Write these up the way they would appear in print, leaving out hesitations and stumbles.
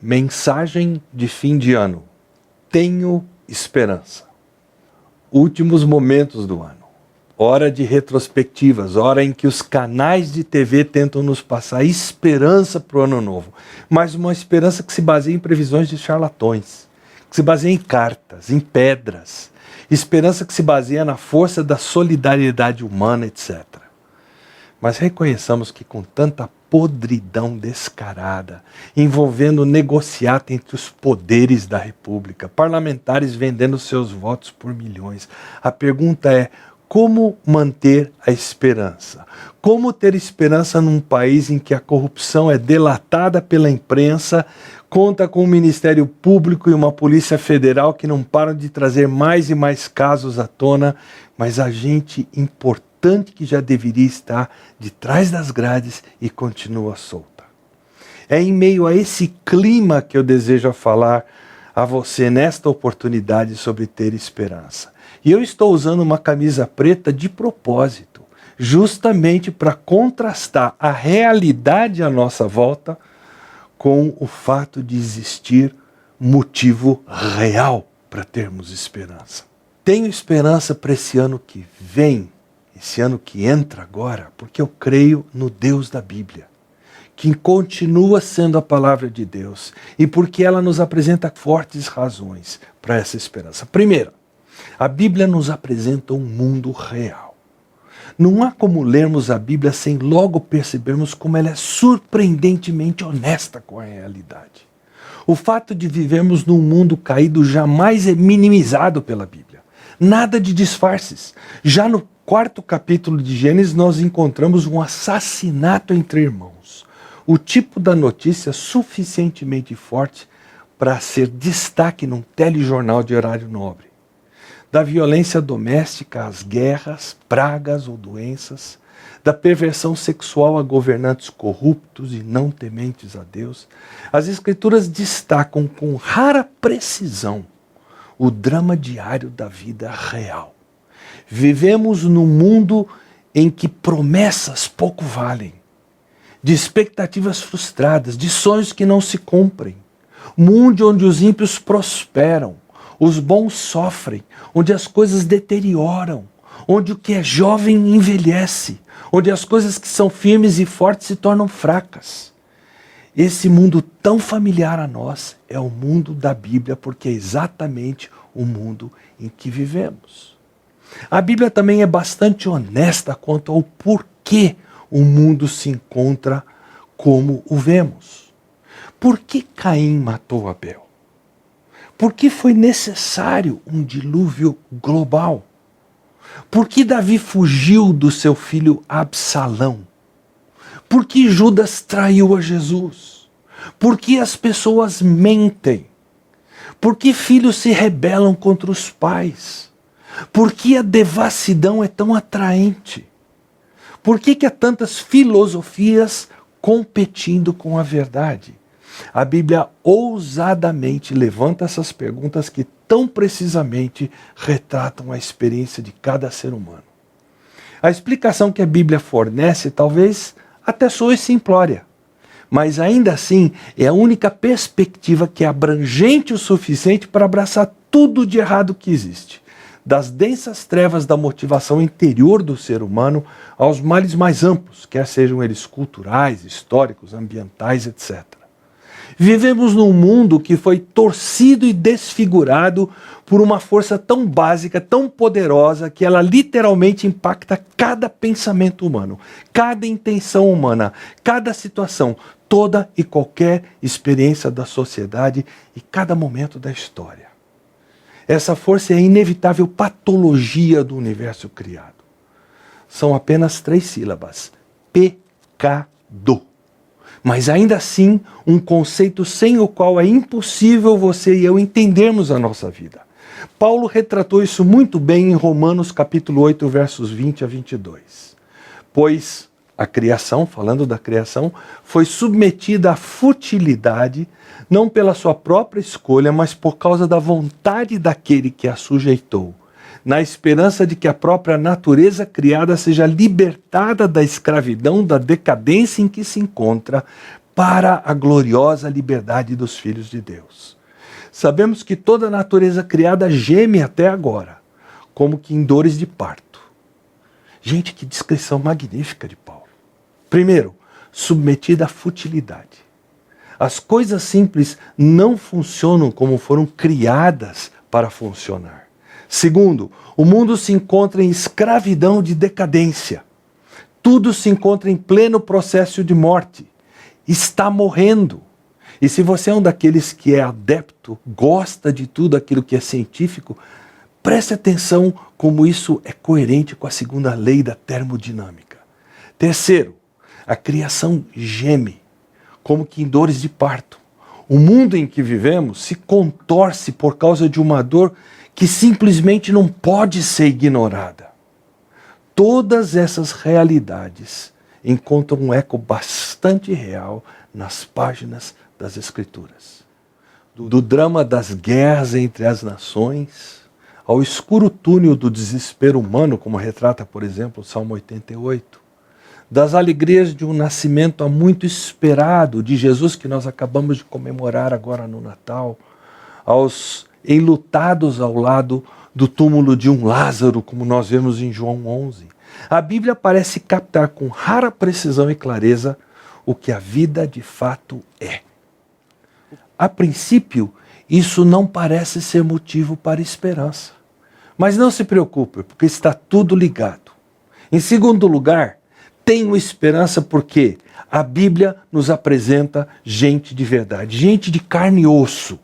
Mensagem de fim de ano. Tenho esperança. Últimos momentos do ano. Hora de retrospectivas, hora em que os canais de TV tentam nos passar esperança para o ano novo. Mas uma esperança que se baseia em previsões de charlatões, que se baseia em cartas, em pedras. Esperança que se baseia na força da solidariedade humana, etc. Mas reconheçamos que com tanta podridão descarada, envolvendo negociata entre os poderes da República, parlamentares vendendo seus votos por milhões, a pergunta é: como manter a esperança? Como ter esperança num país em que a corrupção é delatada pela imprensa, conta com um Ministério Público e uma Polícia Federal que não param de trazer mais e mais casos à tona, mas a gente importante que já deveria estar de trás das grades e continua solta? É em meio a esse clima que eu desejo falar a você nesta oportunidade sobre ter esperança. E eu estou usando uma camisa preta de propósito, justamente para contrastar a realidade à nossa volta com o fato de existir motivo real para termos esperança. Tenho esperança para esse ano que vem, esse ano que entra agora, porque eu creio no Deus da Bíblia, que continua sendo a palavra de Deus e porque ela nos apresenta fortes razões para essa esperança. Primeiro, a Bíblia nos apresenta um mundo real. Não há como lermos a Bíblia sem logo percebermos como ela é surpreendentemente honesta com a realidade. O fato de vivermos num mundo caído jamais é minimizado pela Bíblia. Nada de disfarces. Já no 4º capítulo de Gênesis nós encontramos um assassinato entre irmãos. O tipo da notícia suficientemente forte para ser destaque num telejornal de horário nobre. Da violência doméstica às guerras, pragas ou doenças, da perversão sexual a governantes corruptos e não tementes a Deus, as Escrituras destacam com rara precisão o drama diário da vida real. Vivemos num mundo em que promessas pouco valem, de expectativas frustradas, de sonhos que não se cumprem. Mundo onde os ímpios prosperam, os bons sofrem, onde as coisas deterioram, onde o que é jovem envelhece, onde as coisas que são firmes e fortes se tornam fracas. Esse mundo tão familiar a nós é o mundo da Bíblia, porque é exatamente o mundo em que vivemos. A Bíblia também é bastante honesta quanto ao porquê o mundo se encontra como o vemos. Por que Caim matou Abel? Por que foi necessário um dilúvio global? Por que Davi fugiu do seu filho Absalão? Por que Judas traiu a Jesus? Por que as pessoas mentem? Por que filhos se rebelam contra os pais? Por que a devassidão é tão atraente? Por que há tantas filosofias competindo com a verdade? A Bíblia ousadamente levanta essas perguntas que tão precisamente retratam a experiência de cada ser humano. A explicação que a Bíblia fornece talvez até soe simplória, mas ainda assim é a única perspectiva que é abrangente o suficiente para abraçar tudo de errado que existe. Das densas trevas da motivação interior do ser humano aos males mais amplos, quer sejam eles culturais, históricos, ambientais, etc. Vivemos num mundo que foi torcido e desfigurado por uma força tão básica, tão poderosa, que ela literalmente impacta cada pensamento humano, cada intenção humana, cada situação, toda e qualquer experiência da sociedade e cada momento da história. Essa força é a inevitável patologia do universo criado. São apenas 3 sílabas: pecado. Mas ainda assim, um conceito sem o qual é impossível você e eu entendermos a nossa vida. Paulo retratou isso muito bem em Romanos capítulo 8, versos 20 a 22. Pois a criação, falando da criação, foi submetida à futilidade, não pela sua própria escolha, mas por causa da vontade daquele que a sujeitou, na esperança de que a própria natureza criada seja libertada da escravidão, da decadência em que se encontra, para a gloriosa liberdade dos filhos de Deus. Sabemos que toda a natureza criada geme até agora, como que em dores de parto. Gente, que descrição magnífica de Paulo. Primeiro, submetida à futilidade. As coisas simples não funcionam como foram criadas para funcionar. Segundo, o mundo se encontra em escravidão de decadência. Tudo se encontra em pleno processo de morte. Está morrendo. E se você é um daqueles que é adepto, gosta de tudo aquilo que é científico, preste atenção como isso é coerente com a segunda lei da termodinâmica. Terceiro, a criação geme, como que em dores de parto. O mundo em que vivemos se contorce por causa de uma dor que simplesmente não pode ser ignorada. Todas essas realidades encontram um eco bastante real nas páginas das Escrituras. Do drama das guerras entre as nações, ao escuro túnel do desespero humano, como retrata, por exemplo, o Salmo 88, das alegrias de um nascimento há muito esperado de Jesus, que nós acabamos de comemorar agora no Natal, aos enlutados ao lado do túmulo de um Lázaro, como nós vemos em João 11. A Bíblia parece captar com rara precisão e clareza o que a vida de fato é. A princípio, isso não parece ser motivo para esperança. Mas não se preocupe, porque está tudo ligado. Em segundo lugar, tenho esperança porque a Bíblia nos apresenta gente de verdade, gente de carne e osso.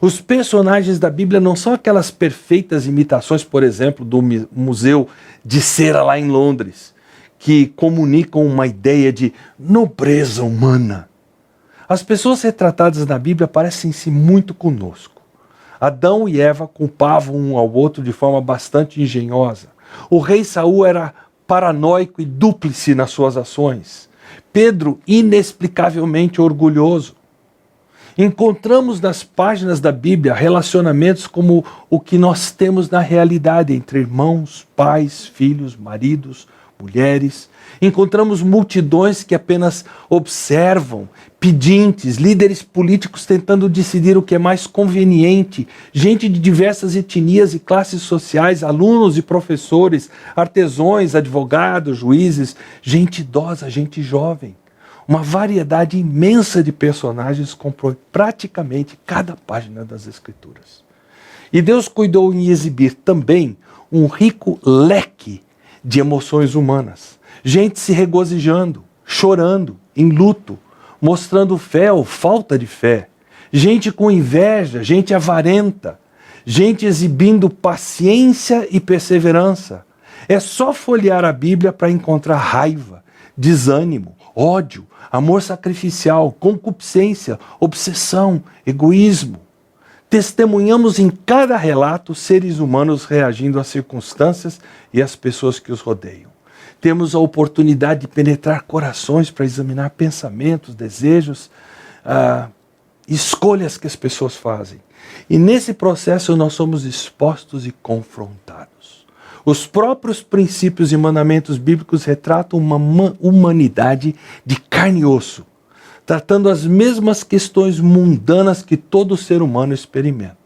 Os personagens da Bíblia não são aquelas perfeitas imitações, por exemplo, do Museu de Cera lá em Londres, que comunicam uma ideia de nobreza humana. As pessoas retratadas na Bíblia parecem-se muito conosco. Adão e Eva culpavam um ao outro de forma bastante engenhosa. O rei Saul era paranoico e dúplice nas suas ações. Pedro, inexplicavelmente orgulhoso. Encontramos nas páginas da Bíblia relacionamentos como o que nós temos na realidade entre irmãos, pais, filhos, maridos, mulheres. Encontramos multidões que apenas observam, pedintes, líderes políticos tentando decidir o que é mais conveniente, gente de diversas etnias e classes sociais, alunos e professores, artesãos, advogados, juízes, gente idosa, gente jovem. Uma variedade imensa de personagens compõe praticamente cada página das Escrituras. E Deus cuidou em exibir também um rico leque de emoções humanas. Gente se regozijando, chorando, em luto, mostrando fé ou falta de fé. Gente com inveja, gente avarenta, gente exibindo paciência e perseverança. É só folhear a Bíblia para encontrar raiva, desânimo, ódio, amor sacrificial, concupiscência, obsessão, egoísmo. Testemunhamos em cada relato seres humanos reagindo às circunstâncias e às pessoas que os rodeiam. Temos a oportunidade de penetrar corações para examinar pensamentos, desejos, escolhas que as pessoas fazem. E nesse processo nós somos expostos e confrontados. Os próprios princípios e mandamentos bíblicos retratam uma humanidade de carne e osso, tratando as mesmas questões mundanas que todo ser humano experimenta.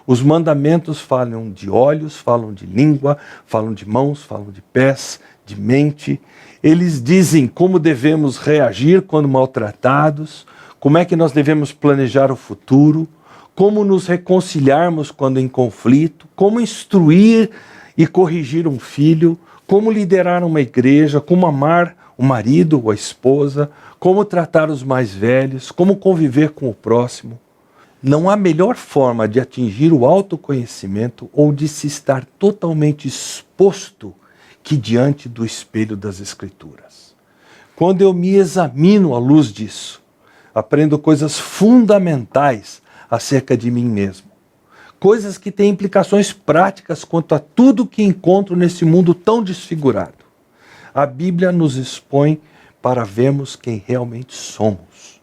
Os mandamentos falam de olhos, falam de língua, falam de mãos, falam de pés, de mente. Eles dizem como devemos reagir quando maltratados, como é que nós devemos planejar o futuro, como nos reconciliarmos quando em conflito, como instruir e corrigir um filho, como liderar uma igreja, como amar o marido ou a esposa, como tratar os mais velhos, como conviver com o próximo. Não há melhor forma de atingir o autoconhecimento ou de se estar totalmente exposto que diante do espelho das Escrituras. Quando eu me examino à luz disso, aprendo coisas fundamentais acerca de mim mesmo. Coisas que têm implicações práticas quanto a tudo que encontro nesse mundo tão desfigurado. A Bíblia nos expõe para vermos quem realmente somos.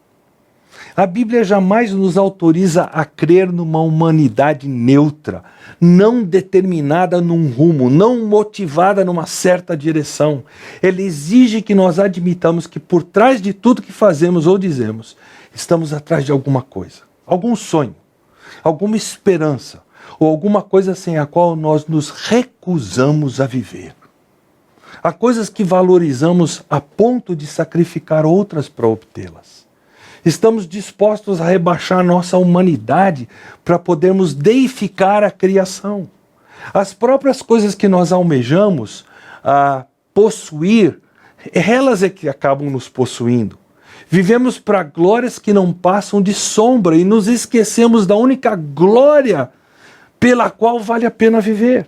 A Bíblia jamais nos autoriza a crer numa humanidade neutra, não determinada num rumo, não motivada numa certa direção. Ela exige que nós admitamos que por trás de tudo que fazemos ou dizemos, estamos atrás de alguma coisa, algum sonho, alguma esperança, ou alguma coisa sem a qual nós nos recusamos a viver. Há coisas que valorizamos a ponto de sacrificar outras para obtê-las. Estamos dispostos a rebaixar nossa humanidade para podermos deificar a criação. As próprias coisas que nós almejamos possuir, elas é que acabam nos possuindo. Vivemos para glórias que não passam de sombra e nos esquecemos da única glória pela qual vale a pena viver.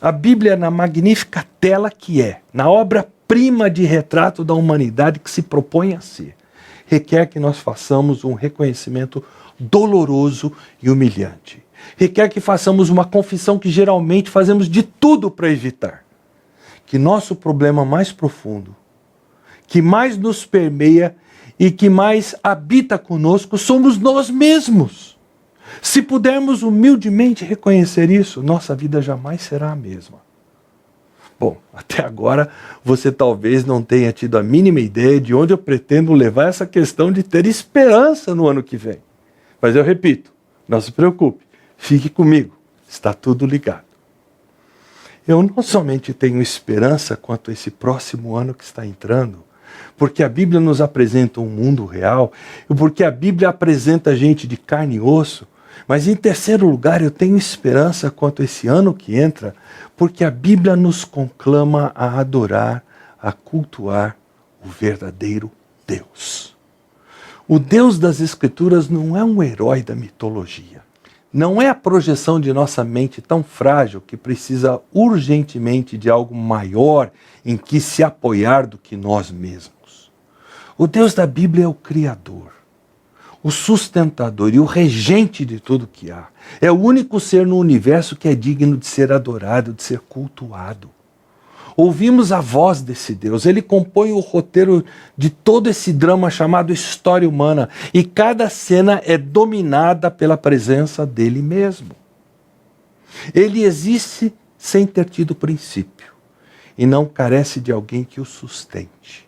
A Bíblia, na magnífica tela que é, na obra-prima de retrato da humanidade que se propõe a ser, requer que nós façamos um reconhecimento doloroso e humilhante. Requer que façamos uma confissão que geralmente fazemos de tudo para evitar. Que nosso problema mais profundo, que mais nos permeia e que mais habita conosco somos nós mesmos. Se pudermos humildemente reconhecer isso, nossa vida jamais será a mesma. Bom, até agora você talvez não tenha tido a mínima ideia de onde eu pretendo levar essa questão de ter esperança no ano que vem. Mas eu repito, não se preocupe, fique comigo, está tudo ligado. Eu não somente tenho esperança quanto a esse próximo ano que está entrando, porque a Bíblia nos apresenta um mundo real, e porque a Bíblia apresenta gente de carne e osso, mas em terceiro lugar eu tenho esperança quanto a esse ano que entra, porque a Bíblia nos conclama a adorar, a cultuar o verdadeiro Deus. O Deus das Escrituras não é um herói da mitologia. Não é a projeção de nossa mente tão frágil que precisa urgentemente de algo maior em que se apoiar do que nós mesmos. O Deus da Bíblia é o Criador, o sustentador e o regente de tudo que há. É o único ser no universo que é digno de ser adorado, de ser cultuado. Ouvimos a voz desse Deus, ele compõe o roteiro de todo esse drama chamado história humana, e cada cena é dominada pela presença dele mesmo. Ele existe sem ter tido princípio, e não carece de alguém que o sustente.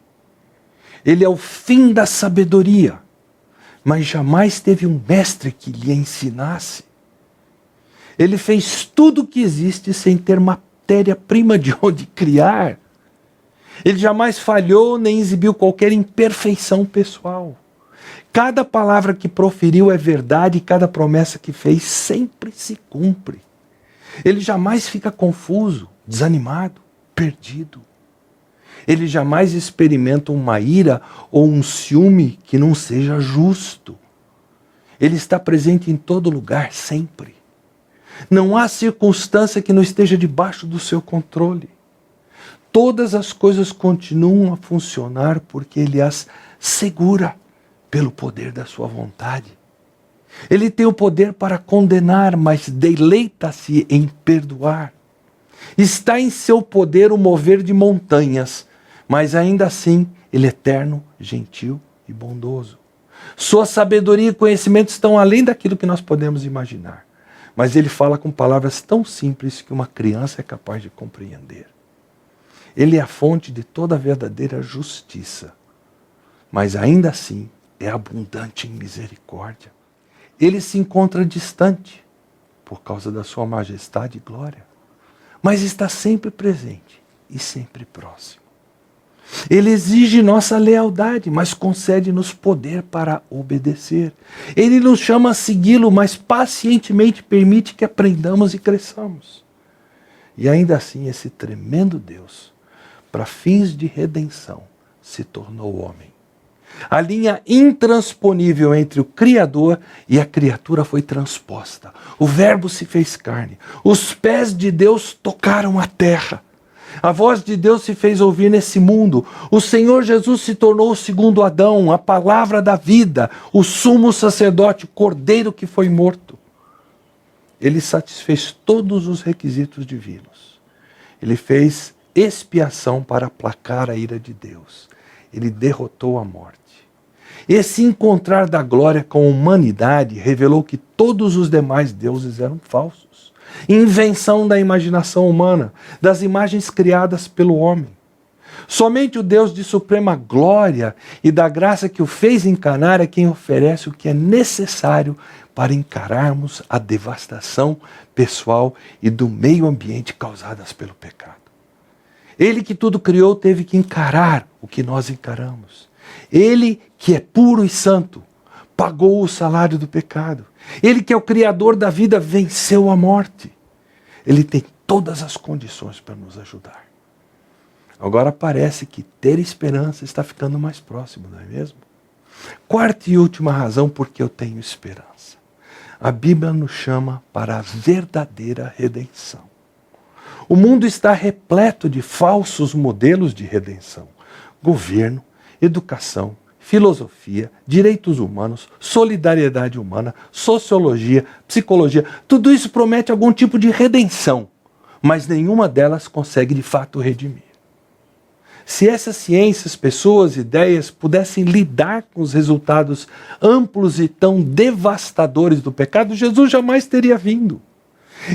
Ele é o fim da sabedoria, mas jamais teve um mestre que lhe ensinasse. Ele fez tudo o que existe sem ter matéria-prima de onde criar. Ele jamais falhou nem exibiu qualquer imperfeição pessoal. Cada palavra que proferiu é verdade e cada promessa que fez sempre se cumpre. Ele jamais fica confuso, desanimado, perdido. Ele jamais experimenta uma ira ou um ciúme que não seja justo. Ele está presente em todo lugar, sempre. Não há circunstância que não esteja debaixo do seu controle. Todas as coisas continuam a funcionar porque ele as segura pelo poder da sua vontade. Ele tem o poder para condenar, mas deleita-se em perdoar. Está em seu poder o mover de montanhas, mas ainda assim ele é eterno, gentil e bondoso. Sua sabedoria e conhecimento estão além daquilo que nós podemos imaginar. Mas ele fala com palavras tão simples que uma criança é capaz de compreender. Ele é a fonte de toda a verdadeira justiça, mas ainda assim é abundante em misericórdia. Ele se encontra distante por causa da sua majestade e glória, mas está sempre presente e sempre próximo. Ele exige nossa lealdade, mas concede-nos poder para obedecer. Ele nos chama a segui-lo, mas pacientemente permite que aprendamos e cresçamos. E ainda assim, esse tremendo Deus, para fins de redenção, se tornou homem. A linha intransponível entre o Criador e a criatura foi transposta. O Verbo se fez carne. Os pés de Deus tocaram a terra. A voz de Deus se fez ouvir nesse mundo. O Senhor Jesus se tornou o segundo Adão, a palavra da vida, o sumo sacerdote, o cordeiro que foi morto. Ele satisfez todos os requisitos divinos. Ele fez expiação para aplacar a ira de Deus. Ele derrotou a morte. Esse encontrar da glória com a humanidade revelou que todos os demais deuses eram falsos. Invenção da imaginação humana, das imagens criadas pelo homem. Somente o Deus de suprema glória e da graça que o fez encarnar é quem oferece o que é necessário para encararmos a devastação pessoal e do meio ambiente causadas pelo pecado. Ele que tudo criou teve que encarar o que nós encaramos. Ele que é puro e santo pagou o salário do pecado. Ele que é o criador da vida venceu a morte. Ele tem todas as condições para nos ajudar. Agora parece que ter esperança está ficando mais próximo, não é mesmo? Quarta e última razão por que eu tenho esperança. A Bíblia nos chama para a verdadeira redenção. O mundo está repleto de falsos modelos de redenção. Governo, educação, filosofia, direitos humanos, solidariedade humana, sociologia, psicologia, tudo isso promete algum tipo de redenção, mas nenhuma delas consegue de fato redimir. Se essas ciências, pessoas, ideias pudessem lidar com os resultados amplos e tão devastadores do pecado, Jesus jamais teria vindo.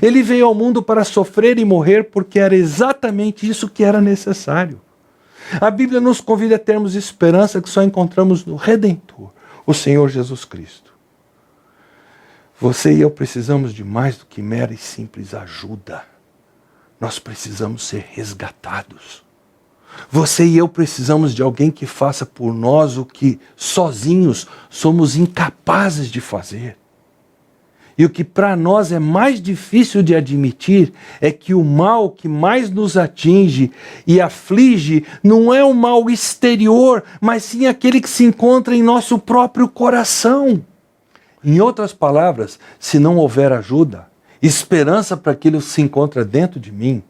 Ele veio ao mundo para sofrer e morrer porque era exatamente isso que era necessário. A Bíblia nos convida a termos esperança que só encontramos no Redentor, o Senhor Jesus Cristo. Você e eu precisamos de mais do que mera e simples ajuda. Nós precisamos ser resgatados. Você e eu precisamos de alguém que faça por nós o que sozinhos somos incapazes de fazer. E o que para nós é mais difícil de admitir é que o mal que mais nos atinge e aflige não é o mal exterior, mas sim aquele que se encontra em nosso próprio coração. Em outras palavras, se não houver ajuda, esperança para aquilo que se encontra dentro de mim,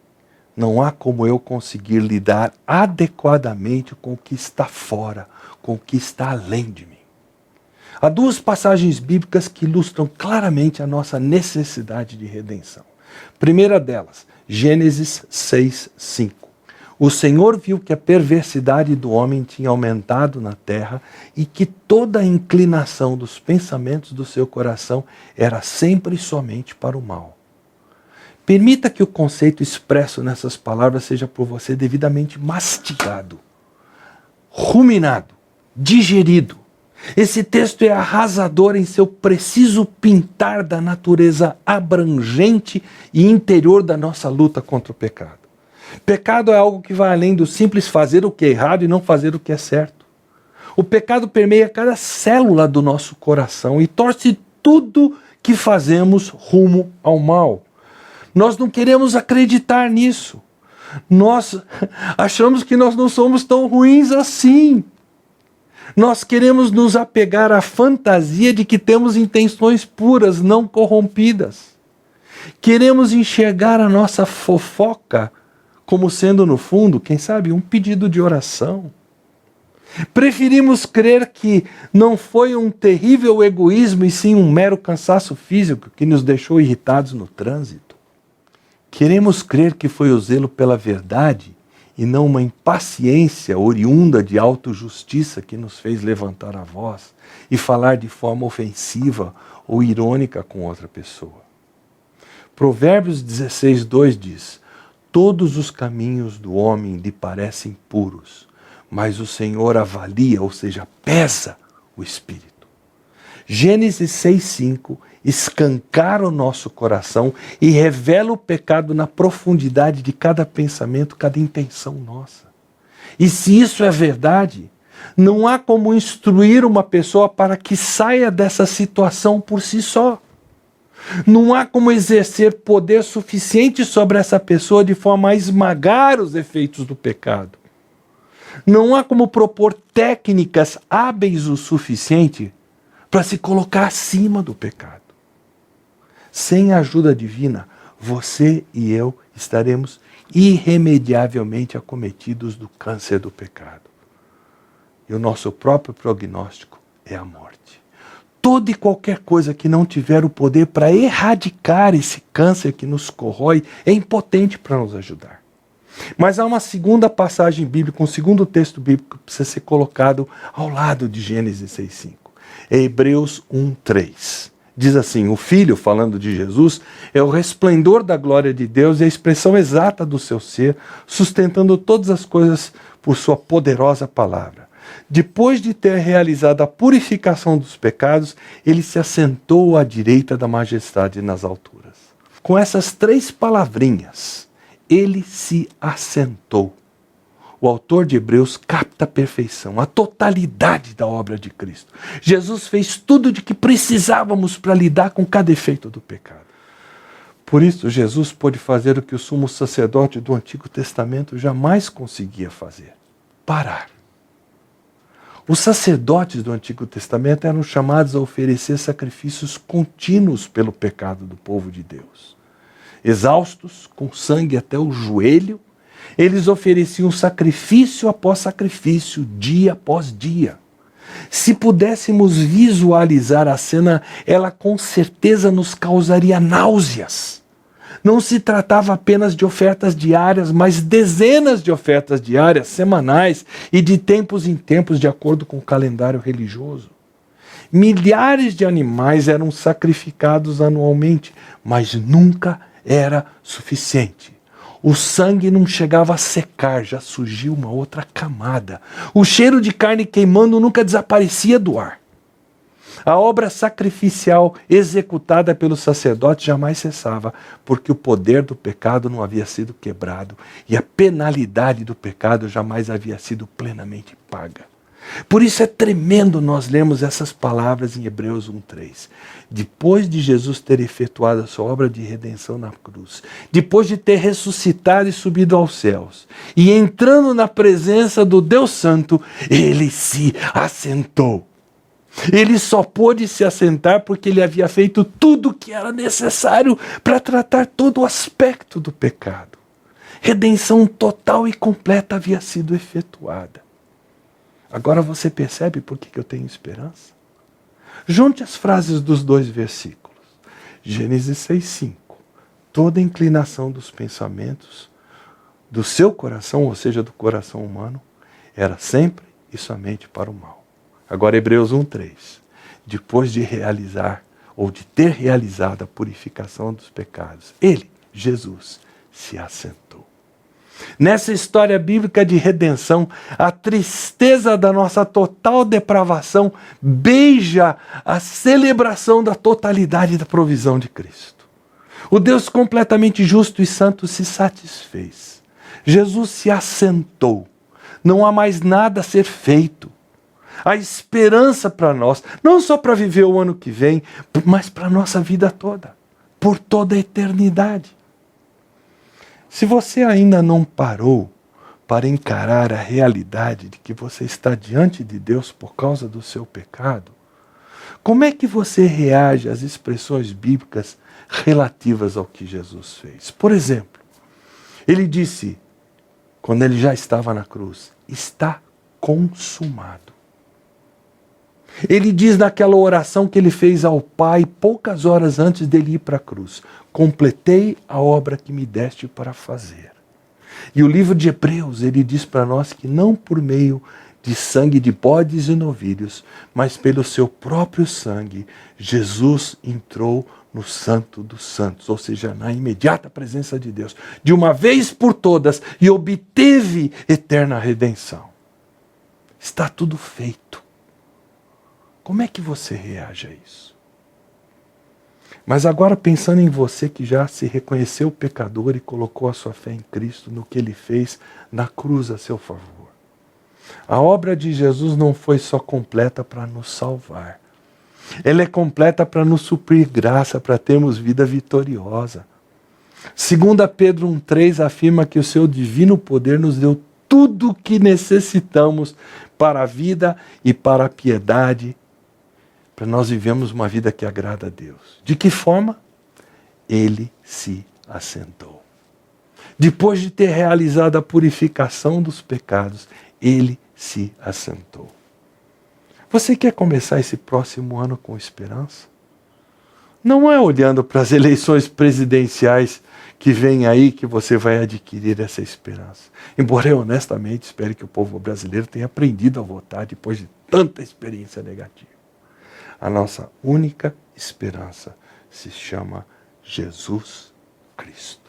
não há como eu conseguir lidar adequadamente com o que está fora, com o que está além de mim. Há duas passagens bíblicas que ilustram claramente a nossa necessidade de redenção. Primeira delas, Gênesis 6:5. O Senhor viu que a perversidade do homem tinha aumentado na terra e que toda a inclinação dos pensamentos do seu coração era sempre e somente para o mal. Permita que o conceito expresso nessas palavras seja por você devidamente mastigado, ruminado, digerido. Esse texto é arrasador em seu preciso pintar da natureza abrangente e interior da nossa luta contra o pecado. Pecado é algo que vai além do simples fazer o que é errado e não fazer o que é certo. O pecado permeia cada célula do nosso coração e torce tudo que fazemos rumo ao mal. Nós não queremos acreditar nisso. Nós achamos que nós não somos tão ruins assim. Nós queremos nos apegar à fantasia de que temos intenções puras, não corrompidas. Queremos enxergar a nossa fofoca como sendo, no fundo, quem sabe, um pedido de oração. Preferimos crer que não foi um terrível egoísmo e sim um mero cansaço físico que nos deixou irritados no trânsito. Queremos crer que foi o zelo pela verdade e não uma impaciência oriunda de autojustiça que nos fez levantar a voz e falar de forma ofensiva ou irônica com outra pessoa. Provérbios 16:2 diz: todos os caminhos do homem lhe parecem puros, mas o Senhor avalia, ou seja, pesa o espírito. Gênesis 6:5 escancara o nosso coração e revela o pecado na profundidade de cada pensamento, cada intenção nossa. E se isso é verdade, não há como instruir uma pessoa para que saia dessa situação por si só. Não há como exercer poder suficiente sobre essa pessoa de forma a esmagar os efeitos do pecado. Não há como propor técnicas hábeis o suficiente para se colocar acima do pecado. Sem a ajuda divina, você e eu estaremos irremediavelmente acometidos do câncer do pecado. E o nosso próprio prognóstico é a morte. Toda e qualquer coisa que não tiver o poder para erradicar esse câncer que nos corrói é impotente para nos ajudar. Mas há uma segunda passagem bíblica, um segundo texto bíblico que precisa ser colocado ao lado de Gênesis 6,5. É Hebreus 1,3. Diz assim: o Filho, falando de Jesus, é o resplendor da glória de Deus e a expressão exata do seu ser, sustentando todas as coisas por sua poderosa palavra. Depois de ter realizado a purificação dos pecados, ele se assentou à direita da majestade nas alturas. Com essas 3 palavrinhas, ele se assentou. O autor de Hebreus capta a perfeição, a totalidade da obra de Cristo. Jesus fez tudo de que precisávamos para lidar com cada efeito do pecado. Por isso, Jesus pôde fazer o que o sumo sacerdote do Antigo Testamento jamais conseguia fazer: parar. Os sacerdotes do Antigo Testamento eram chamados a oferecer sacrifícios contínuos pelo pecado do povo de Deus. Exaustos, com sangue até o joelho, eles ofereciam sacrifício após sacrifício, dia após dia. Se pudéssemos visualizar a cena, ela com certeza nos causaria náuseas. Não se tratava apenas de ofertas diárias, mas dezenas de ofertas diárias, semanais e de tempos em tempos, de acordo com o calendário religioso. Milhares de animais eram sacrificados anualmente, mas nunca era suficiente. O sangue não chegava a secar, já surgiu uma outra camada. O cheiro de carne queimando nunca desaparecia do ar. A obra sacrificial executada pelo sacerdote jamais cessava, porque o poder do pecado não havia sido quebrado e a penalidade do pecado jamais havia sido plenamente paga. Por isso é tremendo nós lermos essas palavras em Hebreus 1,3. Depois de Jesus ter efetuado a sua obra de redenção na cruz, depois de ter ressuscitado e subido aos céus, e entrando na presença do Deus Santo, ele se assentou. Ele só pôde se assentar porque ele havia feito tudo o que era necessário para tratar todo o aspecto do pecado. Redenção total e completa havia sido efetuada. Agora você percebe por que eu tenho esperança? Junte as frases dos 2 versículos. Gênesis 6,5. Toda inclinação dos pensamentos do seu coração, ou seja, do coração humano, era sempre e somente para o mal. Agora Hebreus 1,3. Depois de realizar, ou de ter realizado a purificação dos pecados, ele, Jesus, se assentou. Nessa história bíblica de redenção, a tristeza da nossa total depravação beija a celebração da totalidade da provisão de Cristo. O Deus completamente justo e santo se satisfez. Jesus se assentou. Não há mais nada a ser feito. A esperança para nós, não só para viver o ano que vem, mas para a nossa vida toda, por toda a eternidade. Se você ainda não parou para encarar a realidade de que você está diante de Deus por causa do seu pecado, como é que você reage às expressões bíblicas relativas ao que Jesus fez? Por exemplo, ele disse, quando ele já estava na cruz, está consumado. Ele diz naquela oração que ele fez ao Pai poucas horas antes dele ir para a cruz: completei a obra que me deste para fazer. E o livro de Hebreus, ele diz para nós que não por meio de sangue de bodes e novilhos, mas pelo seu próprio sangue, Jesus entrou no Santo dos Santos, ou seja, na imediata presença de Deus, de uma vez por todas, e obteve eterna redenção. Está tudo feito. Como é que você reage a isso? Mas agora, pensando em você que já se reconheceu pecador e colocou a sua fé em Cristo, no que Ele fez na cruz a seu favor. A obra de Jesus não foi só completa para nos salvar. Ela é completa para nos suprir graça, para termos vida vitoriosa. 2 Pedro 1,3 afirma que o seu divino poder nos deu tudo o que necessitamos para a vida e para a piedade, para nós vivemos uma vida que agrada a Deus. De que forma? Ele se assentou. Depois de ter realizado a purificação dos pecados, ele se assentou. Você quer começar esse próximo ano com esperança? Não é olhando para as eleições presidenciais que vem aí que você vai adquirir essa esperança. Embora eu honestamente espere que o povo brasileiro tenha aprendido a votar depois de tanta experiência negativa. A nossa única esperança se chama Jesus Cristo.